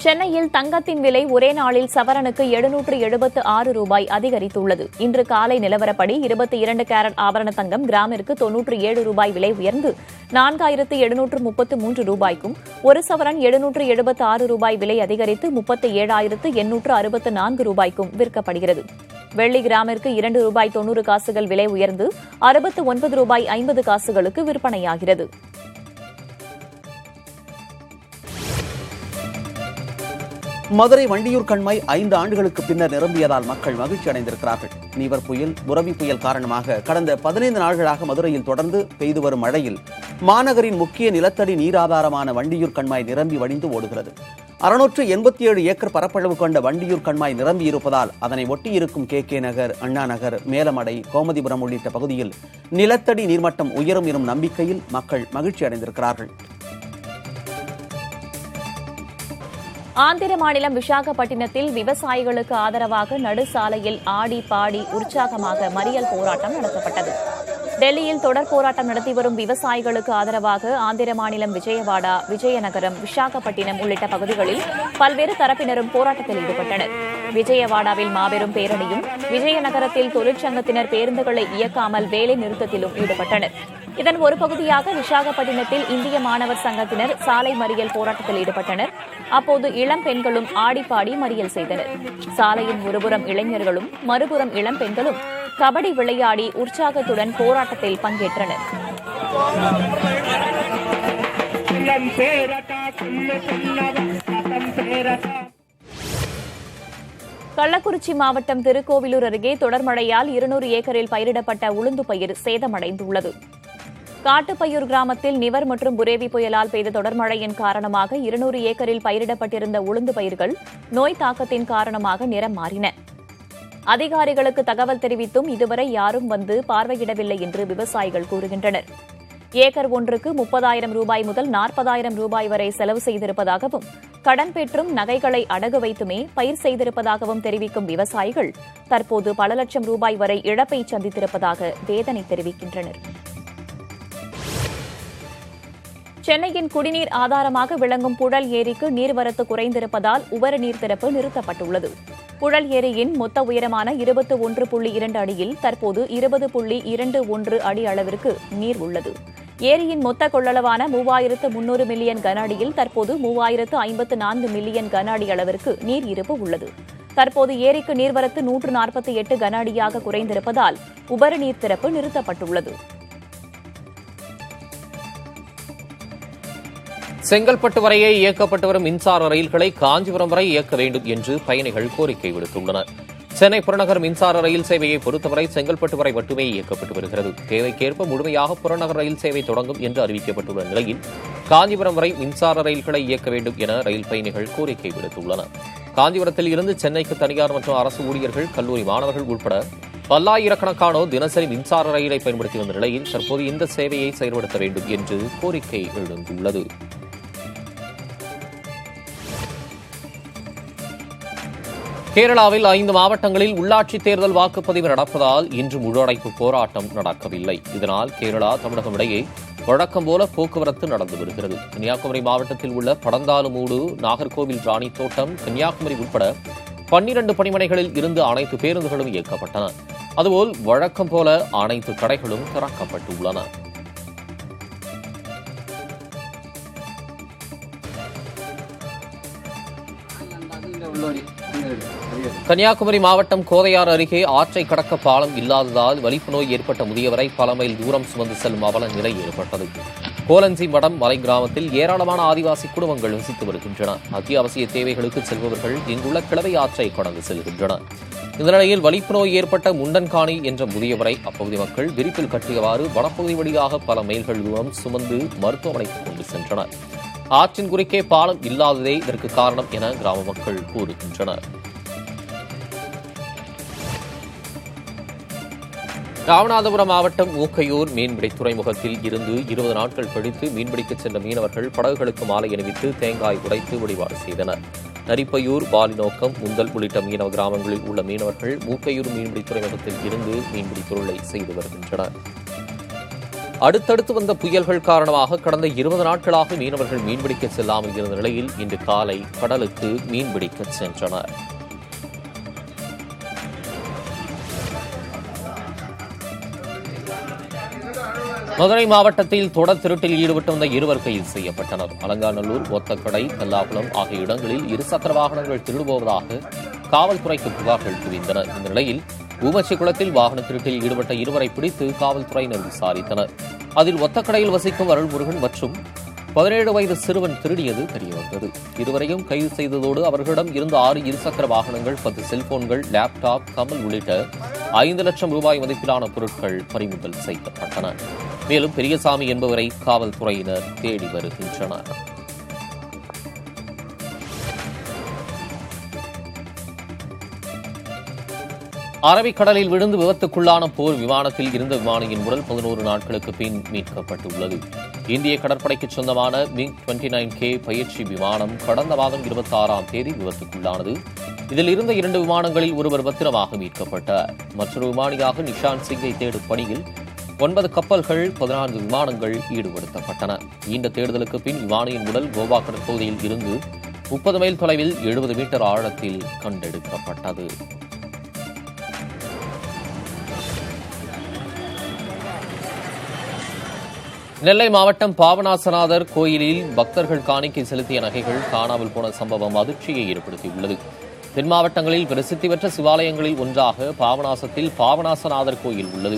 சென்னையில் தங்கத்தின் விலை ஒரே நாளில் சவரனுக்கு 776 ரூபாய் அதிகரித்துள்ளது. இன்று காலை நிலவரப்படி 22 கேரட் ஆபரண தங்கம் கிராமிற்கு 97 ரூபாய் விலை உயர்ந்து 4733 ரூபாய்க்கும், ஒரு சவரன் 776 ரூபாய் விலை அதிகரித்து 37,864 ரூபாய்க்கும் விற்கப்படுகிறது. வெள்ளி கிராமிற்கு 2 ரூபாய் 90 காசுகள் விலை உயர்ந்து 69 ரூபாய் 50 காசுகளுக்கு விற்பனையாகிறது. மதுரை வண்டியூர் கண்மாய் 5 ஆண்டுகளுக்கு பின்னர் நிரம்பியதால் மக்கள் மகிழ்ச்சி அடைந்திருக்கிறார்கள். நிவர் புயல், புரவி புயல் காரணமாக கடந்த 15 நாட்களாக மதுரையில் தொடர்ந்து பெய்து வரும் மழையில் மாநகரின் முக்கிய நிலத்தடி நீராதாரமான வண்டியூர் கண்மாய் நிரம்பி வடிந்து ஓடுகிறது. 687 ஏக்கர் பரப்பளவு கொண்ட வண்டியூர் கண்மாய் நிரம்பி இருப்பதால் அதனை ஒட்டியிருக்கும் கே நகர், அண்ணா நகர், மேலமடை, கோமதிபுரம் உள்ளிட்ட பகுதியில் நிலத்தடி நீர்மட்டம் உயரும் எனும் நம்பிக்கையில் மக்கள் மகிழ்ச்சி அடைந்திருக்கிறார்கள். ஆந்திர மாநிலம் விசாகப்பட்டினத்தில் விவசாயிகளுக்கு ஆதரவாக நடுசாலையில் ஆடி பாடி உற்சாகமாக மறியல் போராட்டம் நடத்தப்பட்டது. டெல்லியில் தொடர் போராட்டம் நடத்தி வரும் விவசாயிகளுக்கு ஆதரவாக ஆந்திர மாநிலம் விஜயவாடா, விஜயநகரம், விசாகப்பட்டினம் உள்ளிட்ட பகுதிகளில் பல்வேறு தரப்பினரும் போராட்டத்தில் ஈடுபட்டனர். விஜயவாடாவில் மாபெரும் பேரணியும், விஜயநகரத்தில் தொழிற்சங்கத்தினர் பேருந்துகளை இயக்காமல் வேலை நிறுத்தத்திலும் ஈடுபட்டனர். இதன் ஒரு பகுதியாக விசாகப்பட்டினத்தில் இந்திய மாணவர் சங்கத்தினர் சாலை மறியல் போராட்டத்தில் ஈடுபட்டனர். அப்போது இளம் பெண்களும் ஆடிப்பாடி மறியல் செய்தனர். சாலையின் ஒருபுறம் இளைஞர்களும் மறுபுறம் இளம் பெண்களும் கபடி விளையாடி உற்சாகத்துடன் போராட்டத்தில் பங்கேற்றனர். கள்ளக்குறிச்சி மாவட்டம் திருக்கோவிலூர் அருகே தொடர் மழையால் 200 ஏக்கரில் பயிரிடப்பட்ட உளுந்து பயிர் சேதமடைந்துள்ளது. காட்டுப்பையூர் கிராமத்தில் நிவர் மற்றும் புரேவி புயலால் பெய்த தொடர் மழையின் காரணமாக 200 ஏக்கரில் பயிரிடப்பட்டிருந்த உளுந்து பயிர்கள் நோய் தாக்கத்தின் காரணமாக நிறம் மாறின. அதிகாரிகளுக்கு தகவல் தெரிவித்தும் இதுவரை யாரும் வந்து பார்வையிடவில்லை என்று விவசாயிகள் கூறுகின்றனர். ஏக்கர் ஒன்றுக்கு 30,000 ரூபாய் முதல் 40,000 ரூபாய் வரை செலவு செய்திருப்பதாகவும், கடன் பெற்றும் நகைகளை அடகு வைத்துமே பயிர் செய்திருப்பதாகவும் தெரிவிக்கும் விவசாயிகள் தற்போது பல லட்சம் ரூபாய் வரை இழப்பை சந்தித்திருப்பதாக வேதனை தெரிவிக்கின்றனர். சென்னையின் குடிநீர் ஆதாரமாக விளங்கும் புழல் ஏரிக்கு நீர்வரத்து குறைந்திருப்பதால் உபரி நீர் திறப்பு நிறுத்தப்பட்டுள்ளது. புழல் ஏரியின் மொத்த உயரமான 21.2 அடியில் தற்போது 20.21 அடி அளவிற்கு நீர் உள்ளது. ஏரியின் மொத்த கொள்ளளவான 3,300 மில்லியன் கன அடியில் தற்போது 3,054 மில்லியன் கன அடி அளவிற்கு நீர் இருப்பு உள்ளது. தற்போது ஏரிக்கு நீர்வரத்து 148 கன அடியாக குறைந்திருப்பதால் உபரி நீர் திறப்பு நிறுத்தப்பட்டுள்ளது. செங்கல்பட்டு வரையே இயக்கப்பட்டு வரும் மின்சார ரயில்களை காஞ்சிபுரம் வரை இயக்க வேண்டும் என்று பயணிகள் கோரிக்கை விடுத்துள்ளனர். சென்னை புறநகர் மின்சார ரயில் சேவையை பொறுத்தவரை செங்கல்பட்டு வரை மட்டுமே இயக்கப்பட்டு வருகிறது. தேவைக்கேற்ப முழுமையாக புறநகர் ரயில் சேவை தொடங்கும் என்று அறிவிக்கப்பட்டுள்ள நிலையில் காஞ்சிபுரம் வரை மின்சார ரயில்களை இயக்க வேண்டும் என ரயில் பயணிகள் கோரிக்கை விடுத்துள்ளனர். காஞ்சிபுரத்தில் இருந்து சென்னைக்கு தனியார் மற்றும் அரசு ஊழியர்கள், கல்லூரி மாணவர்கள் உட்பட பல்லாயிரக்கணக்கானோர் தினசரி மின்சார ரயிலை பயன்படுத்தி வந்த நிலையில் தற்போது இந்த சேவையை செயல்படுத்த வேண்டும் என்று கோரிக்கை எழுந்துள்ளது. கேரளாவில் 5 மாவட்டங்களில் உள்ளாட்சித் தேர்தல் வாக்குப்பதிவு நடப்பதால் இன்று முழு அடைப்பு போராட்டம் நடக்கவில்லை. இதனால் கேரளா, தமிழகம் இடையே வழக்கம் போல போக்குவரத்து நடந்து வருகிறது. கன்னியாகுமரி மாவட்டத்தில் உள்ள படந்தாலுமூடு, நாகர்கோவில், ராணி தோட்டம், கன்னியாகுமரி உட்பட 12 பணிமனைகளில் இருந்து அனைத்து பேருந்துகளும் இயக்கப்பட்டன. அதுபோல் வழக்கம் போல அனைத்து கடைகளும் திறக்கப்பட்டுள்ளன. கன்னியாகுமரி மாவட்டம் கோதையாறு அருகே ஆற்றை கடக்க பாலம் இல்லாததால் வலிப்பு நோய் ஏற்பட்ட முதியவரை பல மைல் தூரம் சுமந்து செல்லும் அவல நிலை ஏற்பட்டது. கோலஞ்சி மடம் மலை கிராமத்தில் ஏராளமான ஆதிவாசி குடும்பங்கள் வசித்து வருகின்றன. அத்தியாவசிய தேவைகளுக்கு செல்பவர்கள் இங்குள்ள கிழவை ஆற்றை கடந்து செல்கின்றனர். இந்த நிலையில் வலிப்பு நோய் ஏற்பட்ட முண்டன்காணி என்ற முதியவரை அப்பகுதி மக்கள் விரிப்பில் கட்டியவாறு வனப்பகுதி வழியாக பல மைல்கள் தூரம் சுமந்து மருத்துவமனைக்கு கொண்டு சென்றனர். ஆற்றின் குறுக்கே பாலம் இல்லாததே இதற்கு காரணம் என கிராம மக்கள் கூறுகின்றனர். ராமநாதபுரம் மாவட்டம் மூக்கையூர் மீன்பிடி துறைமுகத்தில் இருந்து 20 நாட்கள் கழித்து மீன்பிடிக்கச் சென்ற மீனவர்கள் படகுகளுக்கு மாலை அணிவித்து தேங்காய் உடைத்து வழிபாடு செய்தனர். நரிப்பையூர், வாலிநோக்கம், முந்தல் உள்ளிட்ட மீனவ கிராமங்களில் உள்ள மீனவர்கள் மூக்கையூர் மீன்பிடி துறைமுகத்தில் இருந்து மீன்பிடி தொழிலை செய்து வருகின்றனர். அடுத்தடுத்து வந்த புயல்கள் காரணமாக கடந்த 20 நாட்களாக மீனவர்கள் மீன்பிடிக்க செல்லாமல் இருந்த நிலையில் இன்று காலை கடலுக்கு மீன்பிடிக்க சென்றனர். மதுரை மாவட்டத்தில் தொடர் திருட்டில் ஈடுபட்டு வந்த 2 கைது செய்யப்பட்டனர். அலங்காநல்லூர், ஒத்தக்கடை, கல்லாகுளம் ஆகிய இடங்களில் இருசக்கர வாகனங்கள் திருடுபோவதாக காவல்துறைக்கு புகார்கள் குவிந்தன. இந்த நிலையில் ஊமச்சிக்குளத்தில் வாகன திருட்டில் ஈடுபட்ட 2 பிடித்து காவல்துறையினர் விசாரித்தனர். அதில் ஒத்தக்கடையில் வசிக்கும் அருள்முருகன் மற்றும் 17 வயது சிறுவன் திருடியது தெரியவந்தது. இருவரையும் கைது செய்ததோடு அவர்களிடம் இருந்த 6 இருசக்கர வாகனங்கள், 10 செல்போன்கள், லேப்டாப், கமல் உள்ளிட்ட 5 லட்சம் ரூபாய் மதிப்பிலான பொருட்கள் பறிமுதல் செய்யப்பட்டன. மேலும் பெரியசாமி என்பவரை காவல்துறையினர் தேடி வருகின்றனர். அரபிக்கடலில் விழுந்து விபத்துக்குள்ளான போர் விமானத்தில் இருந்த விமானியின் உடல் 11 நாட்களுக்கு பின் மீட்கப்பட்டுள்ளது. இந்திய கடற்படைக்கு சொந்தமான MiG-29K பயிற்சி விமானம் கடந்த மாதம் 26ஆம் தேதி விபத்துக்குள்ளானது. இதில் இருந்த 2 விமானங்களில் ஒருவர் பத்திரமாக மீட்கப்பட்டார். மற்றொரு விமானியாக நிஷாந்த் சிங்கை தேடும் பணியில் 9 கப்பல்கள், 14 விமானங்கள் ஈடுபடுத்தப்பட்டன. இந்த தேடுதலுக்கு பின் விமானியின் உடல் கோவா கடற்பகுதியில் இருந்து 30 மைல் தொலைவில் 70 மீட்டர் ஆழத்தில் கண்டெடுக்கப்பட்டது. நெல்லை மாவட்டம் பாபநாசநாதர் கோயிலில் பக்தர்கள் காணிக்கை செலுத்திய நகைகள் காணாமல் போன சம்பவம் அதிர்ச்சியை ஏற்படுத்தியுள்ளது. தென் மாவட்டங்களில் பிரசித்தி பெற்ற சிவாலயங்களில் ஒன்றாக பாபநாசத்தில் பாபநாசநாதர் கோயில் உள்ளது.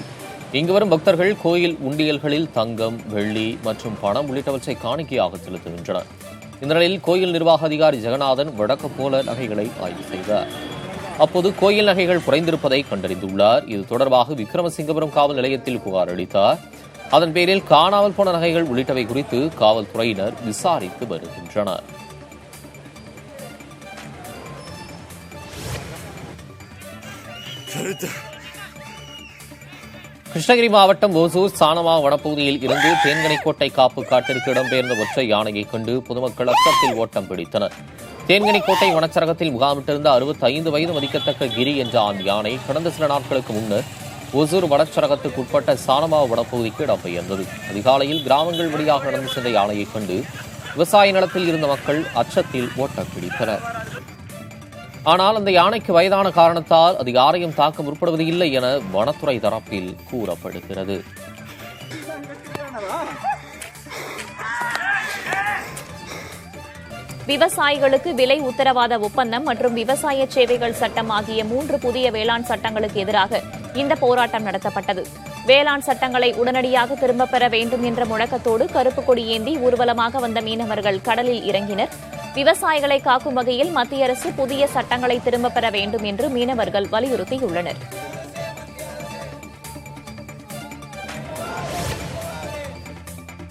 இங்கு வரும் பக்தர்கள் கோயில் உண்டியல்களில் தங்கம், வெள்ளி மற்றும் பணம் உள்ளிட்டவற்றை காணிக்கையாக செலுத்துகின்றனர். இந்த நிலையில் கோயில் நிர்வாக அதிகாரி ஜெகநாதன் வழக்கம் போல நகைகளை ஆய்வு செய்தார். அப்போது கோயில் நகைகள் குறைந்திருப்பதை கண்டறிந்துள்ளார். இது தொடர்பாக விக்ரமசிங்கபுரம் காவல் நிலையத்தில் புகார் அளித்தார். அதன் பேரில் காணாமல் போன நகைகள் உள்ளிட்டவை குறித்து காவல்துறையினர் விசாரித்து வருகின்றனர். கிருஷ்ணகிரி மாவட்டம் ஓசூர் சானமா வனப்பகுதியில் இருந்து தேன்கனிக்கோட்டை காப்பு காட்டிற்கு இடம்பெயர்ந்த ஒற்றை யானையை கண்டு பொதுமக்கள் அச்சத்தில் ஓட்டம் பிடித்தனர். தேன்கனிக்கோட்டை வனச்சரகத்தில் முகாமிட்டிருந்த 65 வயது மதிக்கத்தக்க கிரி என்ற ஆண் யானை கடந்த சில நாட்களுக்கு முன்னர் ஒசூர் வனச்சரகத்துக்கு உட்பட்ட சானமா வனப்பகுதிக்கு இடம்பெயர்ந்தது. அதிகாலையில் கிராமங்கள் வழியாக நடந்து சென்ற யானையை கண்டு விவசாய நிலத்தில் இருந்த மக்கள் அச்சத்தில் ஓட்டம் பிடித்தனர். ஆனால் அந்த யானைக்கு வயதான காரணத்தால் அது யாரையும் தாக்க முற்படுவது இல்லை என வனத்துறை தரப்பில் கூறப்படுகிறது. விவசாயிகளுக்கு விலை உத்தரவாத ஒப்பந்தம் மற்றும் விவசாய சேவைகள் சட்டம் ஆகிய 3 புதிய வேளாண் சட்டங்களுக்கு எதிராக இந்த போராட்டம் நடத்தப்பட்டது. வேளாண் சட்டங்களை உடனடியாக திரும்பப் பெற வேண்டும் என்ற முழக்கத்தோடு கருப்பு கொடி ஏந்தி ஊர்வலமாக வந்த மீனவர்கள் கடலில் இறங்கினர். விவசாயிகளை காக்கும் வகையில் மத்திய அரசு புதிய சட்டங்களை திரும்பப் பெற வேண்டும் என்று மீனவர்கள் வலியுறுத்தியுள்ளனர்.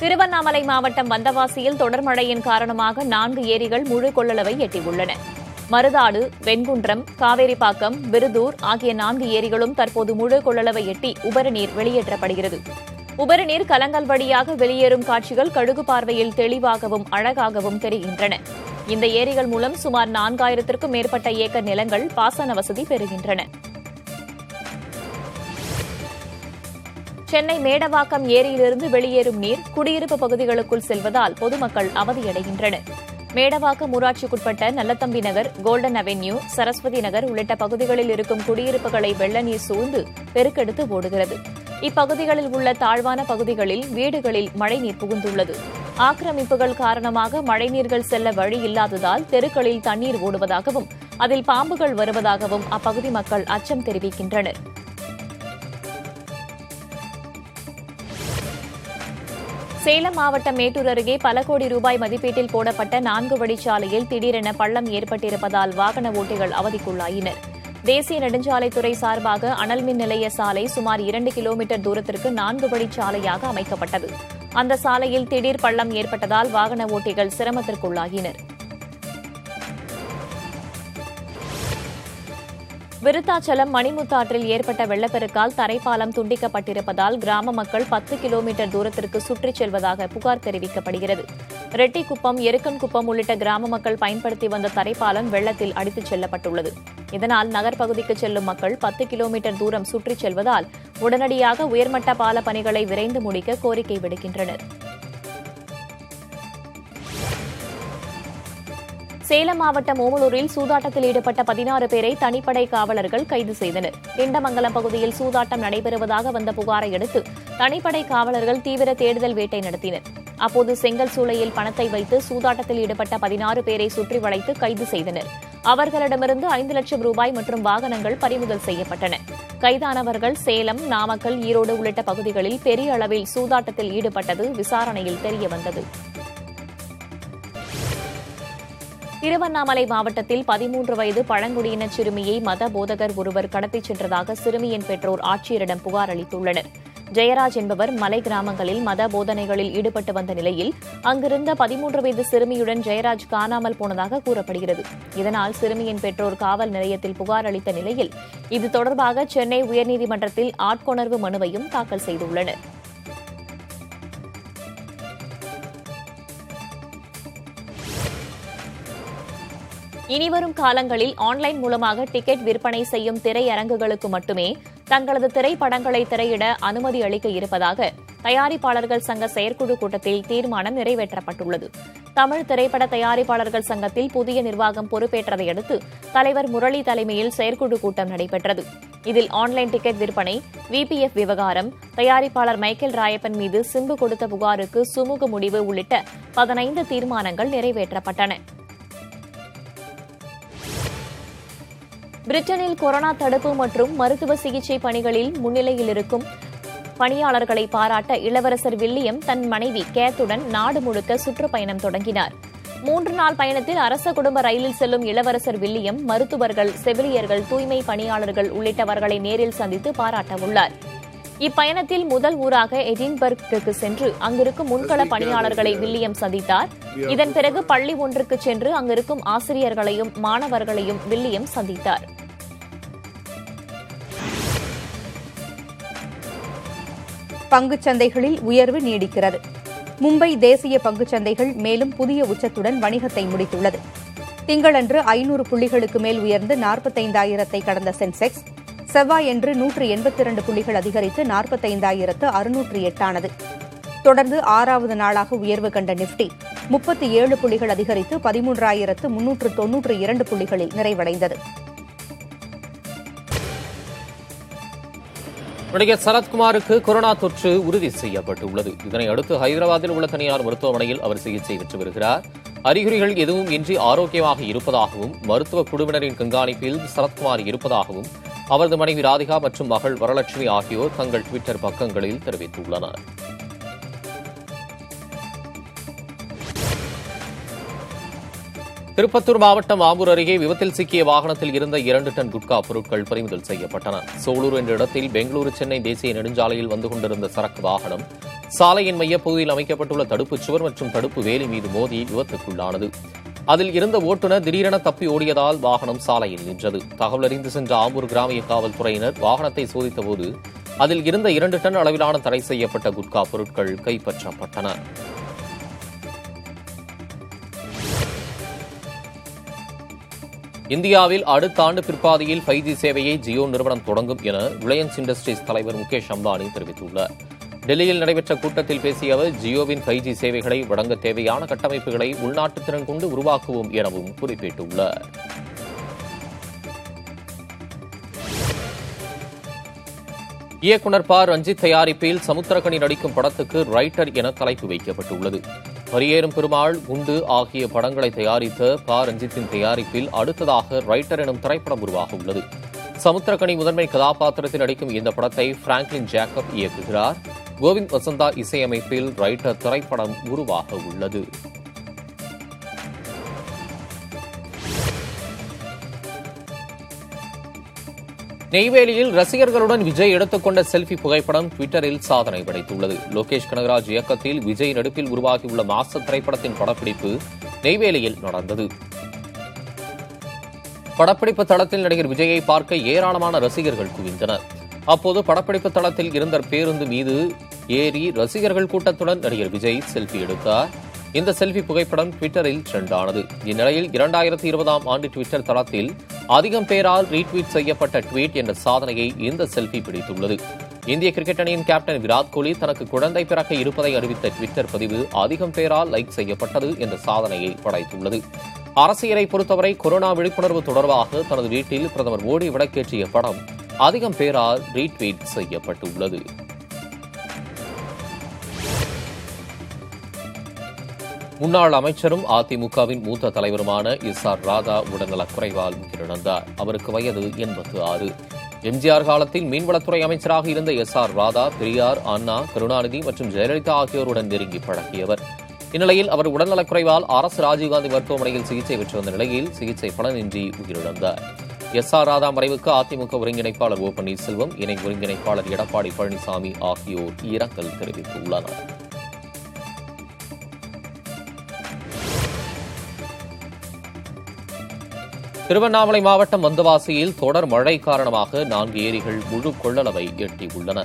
திருவண்ணாமலை மாவட்டம் வந்தவாசியில் தொடர் மழையின் காரணமாக 4 ஏரிகள் முழு கொள்ளளவை எட்டியுள்ளன. மருதாடு, வெண்குன்றம், காவேரிப்பாக்கம், விருதூர் ஆகிய 4 ஏரிகளும் தற்போது முழு கொள்ளளவை எட்டி உபரிநீர் வெளியேற்றப்படுகிறது. உபரிநீர் கலங்கல் வழியாக வெளியேறும் காட்சிகள் கழுகு பார்வையில் தெளிவாகவும் அழகாகவும் தெரிகின்றன. இந்த ஏரிகள் மூலம் சுமார் 4000க்கும் மேற்பட்ட ஏக்கர் நிலங்கள் பாசன வசதி பெறுகின்றன. சென்னை மேடவாக்கம் ஏரியிலிருந்து வெளியேறும் நீர் குடியிருப்பு பகுதிகளுக்குள் செல்வதால் பொதுமக்கள் அவதியடைகின்றனர். மேடவாக்கம் ஊராட்சிக்குட்பட்ட நல்லத்தம்பி நகர், கோல்டன் அவென்யூ, சரஸ்வதி நகர் உள்ளிட்ட பகுதிகளில் இருக்கும் குடியிருப்புகளை வெள்ள நீர் சூழ்ந்து பெருக்கெடுத்து ஓடுகிறது. இப்பகுதிகளில் உள்ள தாழ்வான பகுதிகளில் வீடுகளில் மழைநீர் புகுந்துள்ளது. ஆக்கிரமிப்புகள் காரணமாக மழைநீர்கள் செல்ல வழி இல்லாததால் தெருக்களில் தண்ணீர் ஓடுவதாகவும் அதில் பாம்புகள் வருவதாகவும் அப்பகுதி மக்கள் அச்சம் தெரிவிக்கின்றனர். சேலம் மாவட்டம் மேட்டூர் அருகே பல கோடி ரூபாய் மதிப்பீட்டில் போடப்பட்ட 4 வழிச்சாலையில் திடீரென பள்ளம் ஏற்பட்டிருப்பதால் வாகன ஓட்டிகள் அவதிக்குள்ளாயினர். தேசிய நெடுஞ்சாலைத்துறை சார்பாக அனல்மின் நிலைய சாலை சுமார் 2 கிலோமீட்டர் தூரத்திற்கு 4 வழிச்சாலையாக அமைக்கப்பட்டது. அந்த சாலையில் திடீர் பள்ளம் ஏற்பட்டதால் வாகன ஓட்டிகள் சிரமத்திற்குள்ளாகினர். விருத்தாச்சலம் மணிமுத்தாற்றில் ஏற்பட்ட வெள்ளப்பெருக்கால் தரைப்பாலம் துண்டிக்கப்பட்டிருப்பதால் கிராம மக்கள் 10 கிலோமீட்டர் தூரத்திற்கு சுற்றிச் செல்வதாக புகார் தெரிவிக்கப்படுகிறது. ரெட்டிக்குப்பம், எருக்கன்குப்பம் உள்ளிட்ட கிராம மக்கள் பயன்படுத்தி வந்த தரைப்பாலம் வெள்ளத்தில் அடித்துச் செல்லப்பட்டுள்ளது. இதனால் நகர்ப்பகுதிக்கு செல்லும் மக்கள் 10 கிலோமீட்டர் தூரம் சுற்றிச் செல்வதால் உடனடியாக உயர்மட்ட பால பணிகளை விரைந்து முடிக்க கோரிக்கை விடுக்கின்றனர். சேலம் மாவட்டம் ஓமலூரில் சூதாட்டத்தில் ஈடுபட்ட 16 பேரை தனிப்படை காவலர்கள் கைது செய்தனர். திண்டமங்கலம் பகுதியில் சூதாட்டம் நடைபெறுவதாக வந்த புகாரை அடுத்து தனிப்படை காவலர்கள் தீவிர தேடுதல் வேட்டை நடத்தினர். அப்போது செங்கல் சூளையில் பணத்தை வைத்து சூதாட்டத்தில் ஈடுபட்ட 16 பேரை சுற்றி வளைத்து கைது செய்தனர். அவர்களிடமிருந்து 5 லட்சம் ரூபாய் மற்றும் வாகனங்கள் பறிமுதல் செய்யப்பட்டன. கைதானவர்கள் சேலம், நாமக்கல், ஈரோடு உள்ளிட்ட பகுதிகளில் பெரிய அளவில் சூதாட்டத்தில் ஈடுபட்டது விசாரணையில் தெரியவந்தது. திருவண்ணாமலை மாவட்டத்தில் 13 வயது பழங்குடியின சிறுமியை மத போதகர் ஒருவர் கடத்திச் சென்றதாக சிறுமியின் பெற்றோர் ஆட்சியரிடம் புகார் அளித்துள்ளனர். ஜெயராஜ் என்பவர் மலை கிராமங்களில் மத போதனைகளில் ஈடுபட்டு வந்த நிலையில் அங்கிருந்த 13 வயது சிறுமியுடன் ஜெயராஜ் காணாமல் போனதாக கூறப்படுகிறது. இதனால் சிறுமியின் பெற்றோர் காவல் நிலையத்தில் புகார் அளித்த நிலையில் இது தொடர்பாக சென்னை உயர்நீதிமன்றத்தில் ஆட்கொணர்வு மனுவையும் தாக்கல் செய்துள்ளனர். இனிவரும் காலங்களில் ஆன்லைன் மூலமாக டிக்கெட் விற்பனை செய்யும் திரையரங்குகளுக்கு மட்டுமே தங்களது திரைப்படங்களை திரையிட அனுமதி அளிக்க இருப்பதாக தயாரிப்பாளர்கள் சங்க செயற்குழு கூட்டத்தில் தீர்மானம் நிறைவேற்றப்பட்டுள்ளது. தமிழ் திரைப்பட தயாரிப்பாளர்கள் சங்கத்தில் புதிய நிர்வாகம் பொறுப்பேற்றதை அடுத்து தலைவர் முரளி தலைமையில் செயற்குழு கூட்டம் நடைபெற்றது. இதில் ஆன்லைன் டிக்கெட் விற்பனை, விபிஎஃப் விவகாரம், தயாரிப்பாளர் மைக்கேல் ராயப்பன் மீது சிம்பு கொடுத்த புகாருக்கு சுமூக முடிவு உள்ளிட்ட 15 தீர்மானங்கள் நிறைவேற்றப்பட்டன. பிரிட்டனில் கொரோனா தடுப்பு மற்றும் மருத்துவ சிகிச்சை பணிகளில் முன்னிலையில் இருக்கும் பணியாளர்களை பாராட்ட இளவரசர் வில்லியம் தன் மனைவி கேத்துடன் நாடு முழுக்க சுற்றுப்பயணம் தொடங்கினார். 3 நாள் பயணத்தில் அரச குடும்ப ரயிலில் செல்லும் இளவரசர் வில்லியம் மருத்துவர்கள், செவிலியர்கள், தூய்மை பணியாளர்கள் உள்ளிட்டவர்களை நேரில் சந்தித்து பாராட்டவுள்ளார். இப்பயணத்தில் முதல் ஊராக எடின்பர்க்கு சென்று அங்கிருக்கும் முன்கள பணியாளர்களை வில்லியம் சந்தித்தார். இதன் பிறகு பள்ளி ஒன்றுக்கு சென்று அங்கிருக்கும் ஆசிரியர்களையும் மாணவர்களையும் வில்லியம் சந்தித்தார். பங்குச் சந்தைகளில் உயர்வு நீடிக்கிறது. மும்பை தேசிய பங்குச் சந்தைகள் மேலும் புதிய உச்சத்துடன் வணிகத்தை முடித்துள்ளது. திங்களன்று 500 புள்ளிகளுக்கு மேல் உயர்ந்து 45,000 கடந்த சென்செக்ஸ் செவ்வாயன்று 182 புள்ளிகள் அதிகரித்து 45,608 ஆனது. தொடர்ந்து 6வது நாளாக உயர்வு கண்ட நிப்டி 37 புள்ளிகள் அதிகரித்து 13,392 புள்ளிகளில் நிறைவடைந்தது. நடிகர் சரத்குமாருக்கு கொரோனா தொற்று உறுதி செய்யப்பட்டுள்ளது. இதனை அடுத்து ஹைதராபாத்தில் உள்ள தனியார் மருத்துவமனையில் அவர் சிகிச்சை பெற்று வருகிறார். அறிகுறிகள் எதுவும் இன்றி ஆரோக்கியமாக இருப்பதாகவும் மருத்துவ குழுவினரின் கண்காணிப்பில் சரத்குமார் இருப்பதாகவும் அவரது மனைவி ராதிகா மற்றும் மகள் வரலட்சுமி ஆகியோர் தங்கள் டுவிட்டர் பக்கங்களில் தெரிவித்துள்ளனர். திருப்பத்தூர் மாவட்டம் ஆம்பூர் அருகே விபத்தில் சிக்கிய வாகனத்தில் இருந்த 2 டன் குட்கா பொருட்கள் பறிமுதல் செய்யப்பட்டன. சோளூர் என்ற இடத்தில் பெங்களூரு சென்னை தேசிய நெடுஞ்சாலையில் வந்து கொண்டிருந்த சரக்கு வாகனம் சாலையின் மையப்பகுதியில் அமைக்கப்பட்டுள்ள தடுப்புச் சுவர் மற்றும் தடுப்பு வேலி மீது மோதி விபத்துக்குள்ளானது. அதில் இருந்த ஓட்டுநர் திடீரென தப்பி ஓடியதால் வாகனம் சாலையில் நின்றது. தகவல் அறிந்து சென்ற ஆம்பூர் கிராமிய காவல்துறையினர் வாகனத்தை சோதித்தபோது அதில் இருந்த 2 டன் அளவிலான தடை செய்யப்பட்ட குட்கா பொருட்கள் கைப்பற்றப்பட்டன. இந்தியாவில் அடுத்த ஆண்டு பிற்பாதியில் 5G சேவையை ஜியோ நிறுவனம் தொடங்கும் என ரிலையன்ஸ் இண்டஸ்ட்ரீஸ் தலைவர் முகேஷ் அம்பானி தெரிவித்துள்ளார். டெல்லியில் நடைபெற்ற கூட்டத்தில் பேசிய அவர் ஜியோவின் 5G சேவைகளை வழங்க தேவையான கட்டமைப்புகளை உள்நாட்டு திறன் கொண்டு உருவாக்குவோம் எனவும் குறிப்பிட்டுள்ளார். இயக்குநர் ப. ரஞ்சித் தயாரிப்பில் சமுத்திரக்கனி நடிக்கும் படத்துக்கு ரைட்டர் என தலைப்பு வைக்கப்பட்டுள்ளது. பரியேறும் பெருமாள், குண்டு ஆகிய படங்களை தயாரித்த ப. ரஞ்சித்தின் தயாரிப்பில் அடுத்ததாக ரைட்டர் எனும் திரைப்படம் உருவாக உள்ளது. சமுத்திரக்கனி முதன்மை கதாபாத்திரத்தில் நடிக்கும் இந்த படத்தை பிராங்க்லின் ஜேக்கப் இயக்குகிறார். கோவிந்த் வசந்தா இசையமைப்பில் ரைட்டர் திரைப்படம் உருவாக உள்ளது. நெய்வேலியில் ரசிகர்களுடன் விஜய் எடுத்துக்கொண்ட செல்ஃபி புகைப்படம் ட்விட்டரில் சாதனை படைத்துள்ளது. லோகேஷ் கனகராஜ் இயக்கத்தில் விஜய் நடிப்பில் உருவாகியுள்ள மாஸ்டர் திரைப்படத்தின் படப்பிடிப்பு நெய்வேலியில் நடந்தது. படப்பிடிப்பு தளத்தில் நடிகர் விஜயை பார்க்க ஏராளமான ரசிகர்கள் குவிந்தனர். அப்போது படப்பிடிப்பு தளத்தில் இருந்த பேருந்து மீது ஏறி ரசிகர்கள் கூட்டத்துடன் நடிகர் விஜய் செல்ஃபி எடுத்தார். இந்த செல்ஃபி புகைப்படம் ட்விட்டரில் ட்ரெண்ட் ஆனது. இந்நிலையில் 2020ஆம் ஆண்டு ட்விட்டர் தளத்தில் அதிகம் பேரால் ரீட்வீட் செய்யப்பட்ட ட்வீட் என்ற சாதனையை இந்த செல்ஃபி பிடித்துள்ளது. இந்திய கிரிக்கெட் அணியின் கேப்டன் விராட் கோலி தனக்கு குழந்தை பிறக்க இருப்பதை அறிவித்த ட்விட்டர் பதிவு அதிகம் பேரால் லைக் செய்யப்பட்டது என்ற சாதனையை படைத்துள்ளது. அரசியலை பொறுத்தவரை கொரோனா விழிப்புணர்வு தொடர்பாக தனது வீட்டில் பிரதமர் மோடி விளக்கேற்றிய படம் அதிகம் பேரால் ரீட்வீட் செய்யப்பட்டுள்ளது. முன்னாள் அமைச்சரும் அதிமுகவின் மூத்த தலைவருமான எஸ்.ஆர். ராதா உடல்நலக் குறைவால் உயிரிழந்தார். அவருக்கு வயது 86. எம்ஜிஆர் காலத்தில் மீன்வளத்துறை அமைச்சராக இருந்த எஸ்.ஆர். ராதா பெரியார், அண்ணா, கருணாநிதி மற்றும் ஜெயலலிதா ஆகியோருடன் நெருங்கி பழகியவர். இந்நிலையில் அவர் உடல்நலக் குறைவால் அரசு ராஜீவ்காந்தி மருத்துவமனையில் சிகிச்சை பெற்று வந்த நிலையில் சிகிச்சை பலனின்றி உயிரிழந்தார். எஸ்.ஆர். ராதா மறைவுக்கு அதிமுக ஒருங்கிணைப்பாளர் ஓ பன்னீர்செல்வம், இணை ஒருங்கிணைப்பாளர் எடப்பாடி பழனிசாமி ஆகியோர் இரங்கல் தெரிவித்துள்ளனர். திருவண்ணாமலை மாவட்டம் வந்தவாசியில் தொடர் மழை காரணமாக 4 ஏரிகள் முழு கொள்ளளவை எட்டியுள்ளன.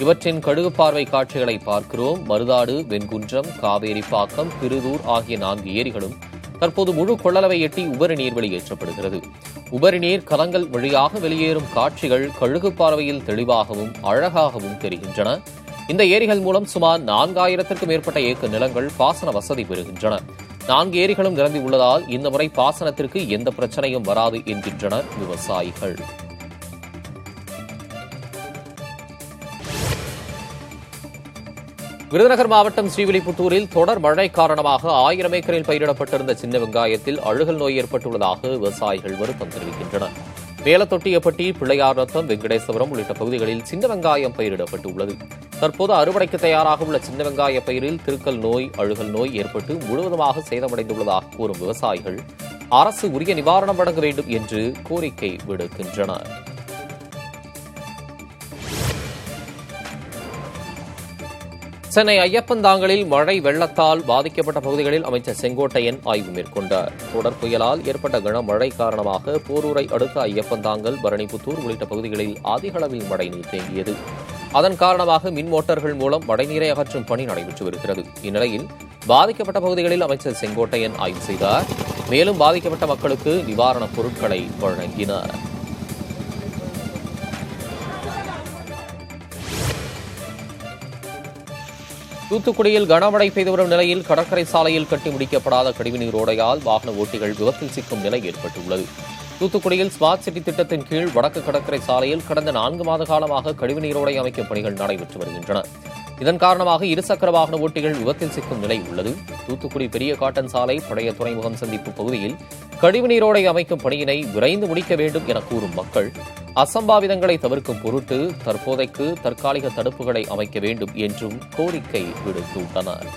இவற்றின் கழுகு பார்வை காட்சிகளை பார்க்கிறோம். மருதாடு, வெண்குன்றம், காவேரிப்பாக்கம், திருதூர் ஆகிய 4 ஏரிகளும் தற்போது முழு கொள்ளளவை எட்டி உபரி நீர் வெளியேற்றப்படுகிறது. உபரி நீர் கலங்கள் வழியாக வெளியேறும் காட்சிகள் கழுகு பார்வையில் தெளிவாகவும் அழகாகவும் தெரிகின்றன. இந்த ஏரிகள் மூலம் சுமார் 4000த்திற்கும் மேற்பட்ட ஏக்கர் நிலங்கள் பாசன வசதி பெறுகின்றன. 4 ஏரிகளும் நிரம்பி உள்ளதால் இந்த முறை பாசனத்திற்கு எந்த பிரச்சனையும் வராது என்கின்றனர் விவசாயிகள். விருதுநகர் மாவட்டம் ஸ்ரீவில்லிபுத்தூரில் தொடர் மழை காரணமாக 1000 ஏக்கரில் பயிரிடப்பட்டிருந்த சின்ன வெங்காயத்தில் அழுகல் நோய் ஏற்பட்டுள்ளதாக விவசாயிகள் வருத்தம் தெரிவிக்கின்றனர். மேலத்தொட்டியப்பட்டி, பிள்ளையார் ரத்தம், வெங்கடேஸ்வரம் உள்ளிட்ட பகுதிகளில் சின்ன வெங்காயம் பயிரிடப்பட்டுள்ளது. தற்போது அறுவடைக்கு தயாராக உள்ள சின்ன வெங்காய பயிரில் திருக்கல் நோய், அழுகல் நோய் ஏற்பட்டு முழுவதுமாக சேதமடைந்துள்ளதாக கூறும் விவசாயிகள் அரசு உரிய நிவாரணம் வழங்க வேண்டும் என்று கோரிக்கை விடுக்கின்றனர். சென்னை ஐயப்பந்தாங்கலில் மழை வெள்ளத்தால் பாதிக்கப்பட்ட பகுதிகளில் அமைச்சர் செங்கோட்டையன் ஆய்வு மேற்கொண்டார். தொடர் புயலால் ஏற்பட்ட கனமழை காரணமாக போரூரை அடுத்த ஐயப்பந்தாங்கல், பரணிபுத்தூர் உள்ளிட்ட பகுதிகளில் அதிக அளவில் மழைநீர் தேங்கியது. அதன் காரணமாக மின் மோட்டார்கள் மூலம் மழைநீரை அகற்றும் பணி நடைபெற்று வருகிறது. இந்நிலையில் பாதிக்கப்பட்ட பகுதிகளில் அமைச்சர் செங்கோட்டையன் ஆய்வு செய்தார். மேலும் பாதிக்கப்பட்ட மக்களுக்கு நிவாரணப் பொருட்களை வழங்கினார். தூத்துக்குடியில் கனமழை பெய்து வரும் நிலையில் கடற்கரை சாலையில் கட்டி முடிக்கப்படாத கழிவுநீர் ஓடையால் வாகன ஓட்டிகள் விபத்தில் சிக்கும் நிலை ஏற்பட்டுள்ளது. தூத்துக்குடியில் ஸ்மார்ட் சிட்டி திட்டத்தின் கீழ் வடக்கு கடற்கரை சாலையில் கடந்த 4 மாத காலமாக கழிவுநீர் ஓடை அமைக்கும் பணிகள் நடைபெற்று வருகின்றன. இதன் காரணமாக இருசக்கர வாகன ஓட்டிகள் விபத்தில் சிக்கும் நிலை உள்ளது. தூத்துக்குடி பெரிய காட்டன் சாலை, பழைய துறைமுகம் சந்திப்பு பகுதியில் கழிவுநீர் ஓடை அமைக்கும் பணியினை விரைந்து முடிக்க வேண்டும் என கூறும் மக்கள் அசம்பாவிதங்களை தவிர்க்கும் பொருட்டு தற்போதைக்கு தற்காலிக தடுப்புகளை அமைக்க வேண்டும் என்றும் கோரிக்கை விடுத்துள்ளனர்.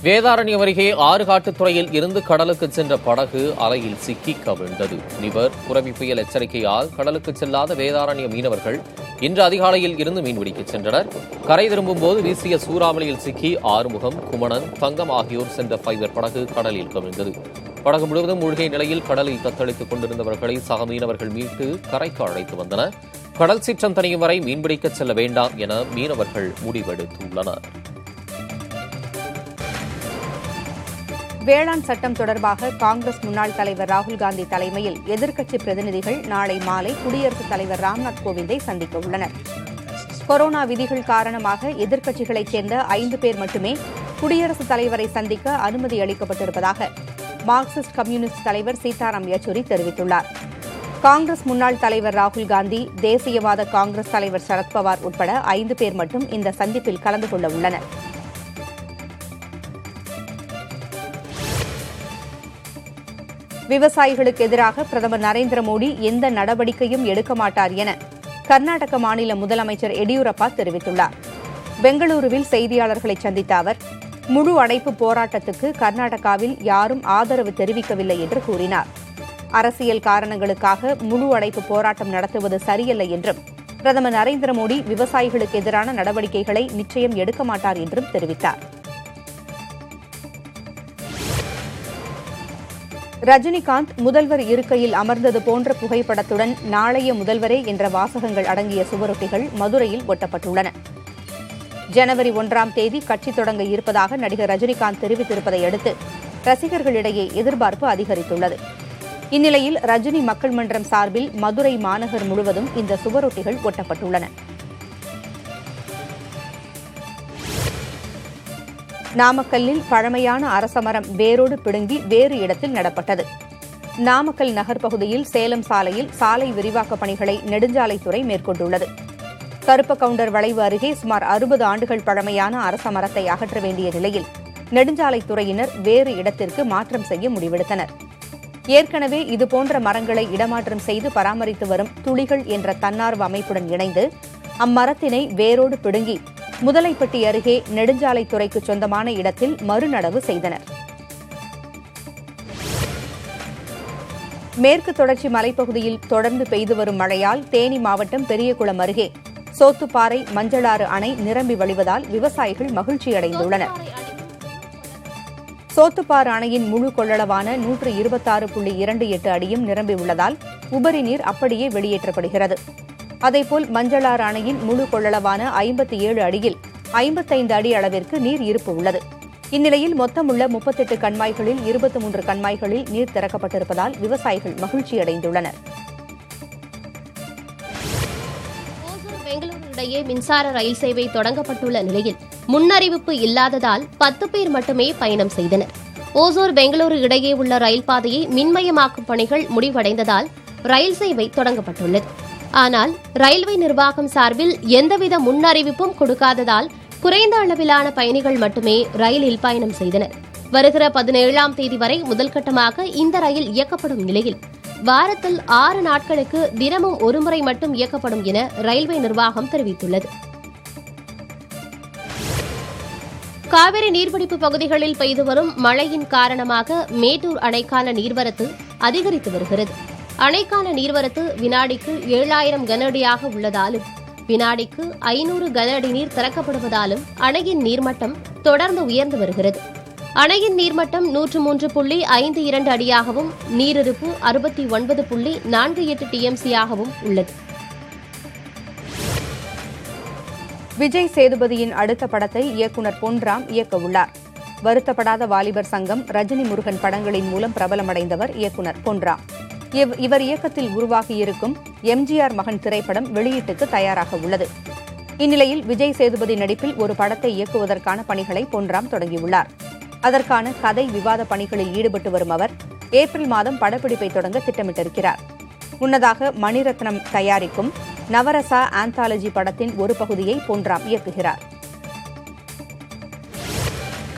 வேதாரண்யம் அருகே ஆறுகாட்டுத்துறையில் இருந்து கடலுக்கு சென்ற படகு அலையில் சிக்கி கவிழ்ந்தது. நிவர், புரவி புயல் எச்சரிக்கையால் கடலுக்கு செல்லாத வேதாரண்ய மீனவர்கள் இன்று அதிகாலையில் இருந்து மீன்பிடிக்க சென்றனர். கரை திரும்பும் போது வீசிய சூறாவளியில் சிக்கி ஆறுமுகம், குமணன், தங்கம் ஆகியோர் சென்ற ஃபைபர் படகு கடலில் கவிழ்ந்தது. படகு முழுவதும் மூழ்கிய நிலையில் கடலில் தத்தளித்துக் கொண்டிருந்தவர்களை சக மீனவர்கள் மீட்டு கரைக்கு அழைத்து வந்தனர். கடல் சீற்றம் தணியும் வரை மீன்பிடிக்க செல்ல வேண்டாம் என மீனவர்கள் முடிவெடுத்துள்ளனர். வேளாண் சட்டம் தொடர்பாக காங்கிரஸ் முன்னாள் தலைவர் ராகுல் காந்தி தலைமையில் எதிர்க்கட்சி பிரதிநிதிகள் நாளை மாலை குடியரசுத் தலைவர் ராம்நாத் கோவிந்தை சந்திக்க உள்ளனர். கொரோனா விதிகள் காரணமாக எதிர்க்கட்சிகளைச் சேர்ந்த 5 பேர் மட்டுமே குடியரசுத் தலைவரை சந்திக்க அனுமதி அளிக்கப்பட்டிருப்பதாக மார்க்சிஸ்ட் கம்யூனிஸ்ட் தலைவர் சீதாராம் யெச்சூரி தெரிவித்துள்ளார். காங்கிரஸ் முன்னாள் தலைவர் ராகுல் காந்தி, தேசியவாத காங்கிரஸ் தலைவர் சரத்பவார் உட்பட 5 பேர் மட்டும் இந்த சந்திப்பில் கலந்து கொள்ள உள்ளனர். விவசாயிகளுக்கு எதிராக பிரதமர் நரேந்திர மோடி எந்த நடவடிக்கையும் எடுக்க மாட்டார் என கர்நாடக மாநில முதலமைச்சர் எடியூரப்பா தெரிவித்துள்ளார். பெங்களூருவில் செய்தியாளர்களை சந்தித்த அவர், முழு அடைப்பு போராட்டத்துக்கு கர்நாடகாவில் யாரும் ஆதரவு தெரிவிக்கவில்லை என்று கூறினார். அரசியல் காரணங்களுக்காக முழு அடைப்பு போராட்டம் நடத்துவது சரியல்ல என்றும், பிரதமர் நரேந்திர மோடி விவசாயிகளுக்கு எதிரான நடவடிக்கைகளை நிச்சயம் எடுக்க மாட்டார் என்றும் தெரிவித்தார். ரஜினிகாந்த் முதல்வர் இருக்கையில் அமர்ந்தது போன்ற புகைப்படத்துடன் நாளைய முதல்வரே என்ற வாசகங்கள் அடங்கிய சுவரொட்டிகள் மதுரையில் ஒட்டப்பட்டுள்ளன. ஜனவரி 1ஆம் தேதி கட்சி தொடங்க இருப்பதாக நடிகர் ரஜினிகாந்த் தெரிவித்திருப்பதை அடுத்து ரசிகர்களிடையே எதிர்பார்ப்பு அதிகரித்துள்ளது. இந்நிலையில் ரஜினி மக்கள் மன்றம் சார்பில் மதுரை மாநகர் முழுவதும் இந்த சுவரொட்டிகள் ஒட்டப்பட்டுள்ளன. நாமக்கல்லில் பழமையான அரசமரம் வேரோடு பிடுங்கி வேறு இடத்தில் நடப்பட்டது. நாமக்கல் நகர் பகுதியில் சேலம் சாலையில் சாலை விரிவாக்கப் பணிகளை நெடுஞ்சாலைத்துறை மேற்கொண்டுள்ளது. கருப்பக்கவுண்டர் வளைவு அருகே சுமார் 60 ஆண்டுகள் பழமையான அரச மரத்தை அகற்ற வேண்டிய நிலையில் நெடுஞ்சாலைத்துறையினர் வேறு இடத்திற்கு மாற்றம் செய்ய முடிவெடுத்தனர். ஏற்கனவே இதுபோன்ற மரங்களை இடமாற்றம் செய்து பராமரித்து வரும் துளிகள் என்ற தன்னார்வ அமைப்புடன் இணைந்து அம்மரத்தினை வேரோடு பிடுங்கி முதலைப்பட்டி அருகே நெடுஞ்சாலைத்துறைக்கு சொந்தமான இடத்தில் மறுநடவு செய்தனர். மேற்கு தொடர்ச்சி மலைப்பகுதியில் தொடர்ந்து பெய்து வரும் மழையால் தேனி மாவட்டம் பெரியகுளம் அருகே சோத்துப்பாறை மஞ்சளாறு அணை நிரம்பி வழிவதால் விவசாயிகள் மகிழ்ச்சியடைந்துள்ளனர். சோத்துப்பாறு அணையின் முழு கொள்ளளவான 126.28 அடியும் நிரம்பியுள்ளதால் உபரி நீர் அப்படியே வெளியேற்றப்படுகிறது. அதேபோல் மஞ்சளாறு அணையின் முழு கொள்ளளவான 57 அடியில் 55 அடி அளவிற்கு நீர் இருப்பு உள்ளது. இந்நிலையில் மொத்தமுள்ள 38 கண்மாய்களில் 23 கண்மாய்களில் நீர் திறக்கப்பட்டிருப்பதால் விவசாயிகள் மகிழ்ச்சியடைந்துள்ளனர். பெங்களூரு இடையே மின்சார ரயில் சேவை தொடங்கப்பட்டுள்ள நிலையில் முன்னறிவிப்பு இல்லாததால் 10 பேர் மட்டுமே பயணம் செய்தனர். ஓசூர் பெங்களூரு இடையே உள்ள ரயில் பாதையை மின்மயமாக்கும் பணிகள் முடிவடைந்ததால் ரயில் சேவை தொடங்கப்பட்டுள்ளது. ஆனால் ரயில்வே நிர்வாகம் சார்பில் எந்தவித முன்னறிவிப்பும் கொடுக்காததால் குறைந்த அளவிலான பயணிகள் மட்டுமே ரயிலில் பயணம் செய்தனர். வருகிற 17ஆம் தேதி வரை முதல்கட்டமாக இந்த ரயில் இயக்கப்படும் நிலையில் வாரத்தில் 6 நாட்களுக்கு தினமும் ஒருமுறை மட்டும் இயக்கப்படும் என ரயில்வே நிர்வாகம் தெரிவித்துள்ளது. காவிரி நீர்பிடிப்பு பகுதிகளில் பெய்து வரும் மழையின் காரணமாக மேட்டூர் அணைக்கான நீர்வரத்து அதிகரித்து வருகிறது. அணைக்கான நீர்வரத்து வினாடிக்கு 7000 கன அடியாக உள்ளதாலும் வினாடிக்கு 500 கன அடி நீர் திறக்கப்படுவதாலும் அணையின் நீர்மட்டம் தொடர்ந்து உயர்ந்து வருகிறது. அணையின் நீர்மட்டம் 103.52 அடியாகவும் நீரிருப்பு 69.48 டிஎம்சியாகவும் உள்ளது. விஜய் சேதுபதியின் அடுத்த படத்தை இயக்குநர் பொன்ராம் இயக்கவுள்ளார். வருத்தப்படாத வாலிபர் சங்கம், ரஜினி முருகன் படங்களின் மூலம் பிரபலமடைந்தவர் இயக்குநர் பொன்ராம். இவர் இயக்கத்தில் உருவாகியிருக்கும் எம்ஜிஆர் மகன் திரைப்படம் வெளியீட்டுக்கு தயாராக உள்ளது. இந்நிலையில் விஜய் சேதுபதி நடிப்பில் ஒரு படத்தை இயக்குவதற்கான பணிகளை பொன்ராம் தொடங்கியுள்ளார். அதற்கான கதை விவாத பணிகளில் ஈடுபட்டு வரும் அவர் ஏப்ரல் மாதம் படப்பிடிப்பை தொடங்க திட்டமிட்டிருக்கிறார். முன்னதாக மணிரத்னம் தயாரிக்கும் நவரசா ஆந்தாலஜி படத்தின் ஒரு பகுதியை பொன்ராம் இயக்குகிறார்.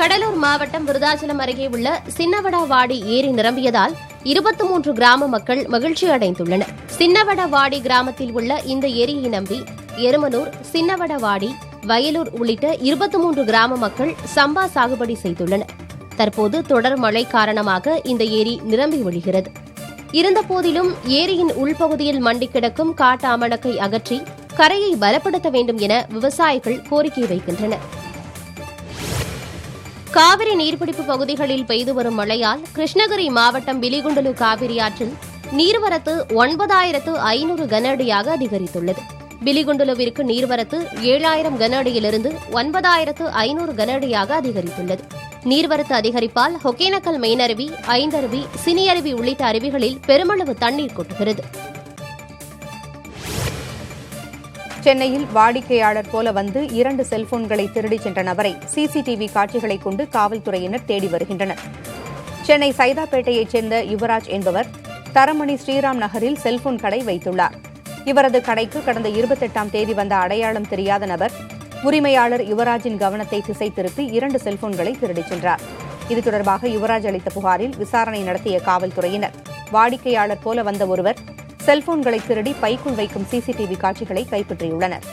கடலூர் மாவட்டம் விருதாச்சலம் அருகே உள்ள சின்னவடவாடி ஏரி நிரம்பியதால் 23 கிராம மக்கள் மகிழ்ச்சி அடைந்துள்ளனர். சின்னவடவாடி கிராமத்தில் உள்ள இந்த ஏரியை நம்பி எருமனூர், சின்னவடவாடி, வயலூர் உள்ளிட்ட 23 கிராம மக்கள் சம்பா சாகுபடி செய்துள்ளனர். தற்போது தொடர் மழை காரணமாக இந்த ஏரி நிரம்பி வழிகிறது. இருந்தபோதிலும் ஏரியின் உள்பகுதியில் மண்டி கிடக்கும் காட்டு அமணக்கை அகற்றி கரையை பலப்படுத்த வேண்டும் என விவசாயிகள் கோரிக்கை வைக்கின்றனர். காவிரி நீர்பிடிப்பு பகுதிகளில் பெய்து வரும் மழையால் கிருஷ்ணகிரி மாவட்டம் பிலிகுண்டலு காவிரி ஆற்றில் நீர்வரத்து 9500 கன அடியாக அதிகரித்துள்ளது. பிலிகுண்டலுவிற்கு நீர்வரத்து 7000 கன அடியிலிருந்து 9500 கன அடியாக அதிகரித்துள்ளது. நீர்வரத்து அதிகரிப்பால் ஒகேனக்கல் மெயினருவி, ஐந்தருவி, சினியருவி உள்ளிட்ட அருவிகளில் பெருமளவு தண்ணீர் கொட்டுகிறது. சென்னையில் வாடிக்கையாளர் போல வந்து 2 செல்போன்களை திருடிச் சென்ற நபரை சிசிடிவி காட்சிகளை கொண்டு காவல்துறையினர் தேடி வருகின்றனர். சென்னை சைதாப்பேட்டையைச் சேர்ந்த யுவராஜ் என்பவர் தரமணி ஸ்ரீராம் நகரில் செல்போன் கடை வைத்துள்ளார். இவரது கடைக்கு கடந்த 28ஆம் தேதி வந்த அடையாளம் தெரியாத நபர் உரிமையாளர் யுவராஜின் கவனத்தை திசை திருப்பி 2 செல்போன்களை திருடிச் சென்றார். இது தொடர்பாக யுவராஜ் அளித்த புகாரில் விசாரணை நடத்திய காவல்துறையினர் வாடிக்கையாளர் போல வந்த ஒருவர் செல்போன்களை திருடி பைக்குள் வைக்கும் சிசிடிவி காட்சிகளை கைப்பற்றியுள்ளனர்.